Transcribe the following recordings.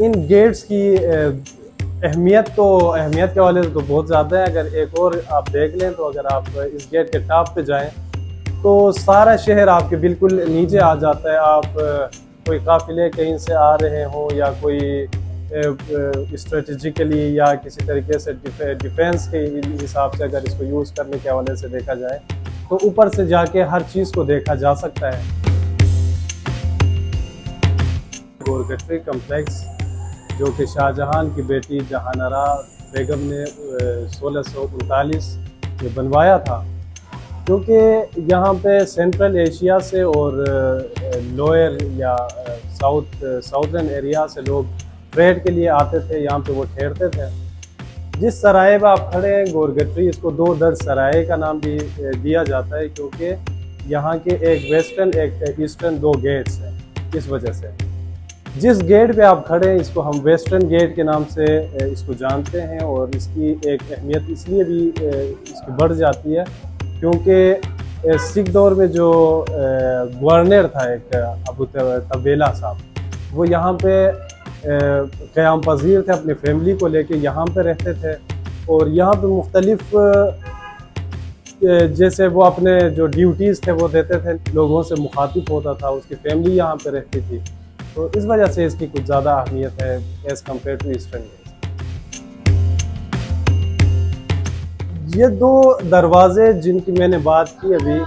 इन gets की अहमियत के हवाले से तो बहुत ज़्यादा है। अगर एक और आप देख लें तो अगर आप इस गेट के टॉप पे जाएं तो सारा शहर आपके बिल्कुल नीचे आ जाता है। आप कोई काफिले कहीं से आ रहे हों या कोई स्ट्रेटजिकली या किसी तरीके से डिफेंस के हिसाब से अगर इसको यूज़ करने के हवाले से देखा जाए तो ऊपर से जाके हर चीज़ को देखा जा सकता है। गोरगट्टी कम्प्लेक्स जो कि शाहजहां की बेटी जहानारा बेगम ने 1639 में बनवाया था, क्योंकि यहाँ पे सेंट्रल एशिया से और लोअर या साउथर्न एरिया से लोग ट्रेड के लिए आते थे, यहाँ पे वो ठहरते थे। जिस सराय में आप खड़े हैं गोरगट्टी, इसको दो दर्ज सराय का नाम भी दिया जाता है, क्योंकि यहाँ के एक वेस्टर्न एक ईस्टर्न दो गेट्स हैं। इस वजह से जिस गेट पे आप खड़े हैं इसको हम वेस्टर्न गेट के नाम से इसको जानते हैं, और इसकी एक अहमियत इसलिए भी इसकी बढ़ जाती है क्योंकि सिख दौर में जो गवर्नर था एक अबू तबेला साहब, वो यहाँ पे क़याम पज़ीर थे, अपनी फैमिली को लेके यहाँ पे रहते थे। और यहाँ पे मुख्तलिफ जैसे वो अपने जो ड्यूटीज़ थे वो देते थे, लोगों से मुखातिब होता था, उसकी फैमिली यहाँ पे रहती थी, तो इस वजह से इसकी कुछ ज़्यादा अहमियत है as compared to eastern gate. ये दो दरवाज़े जिनकी मैंने बात की अभी,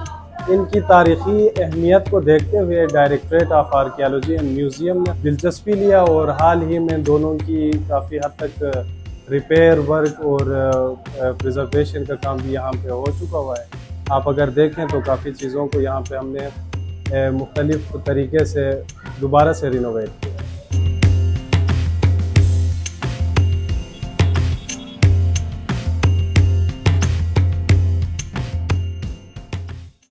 इनकी तारीख़ी अहमियत को देखते हुए directorate of archaeology and museum ने दिलचस्पी लिया, और हाल ही में दोनों की काफ़ी हद तक रिपेयर वर्क और प्रिजर्वेशन का काम भी यहाँ पे हो चुका हुआ है। आप अगर देखें तो काफ़ी चीज़ों को यहाँ पे हमने मुख्तलिफ तरीके से दोबारा से रिनोवेट किया।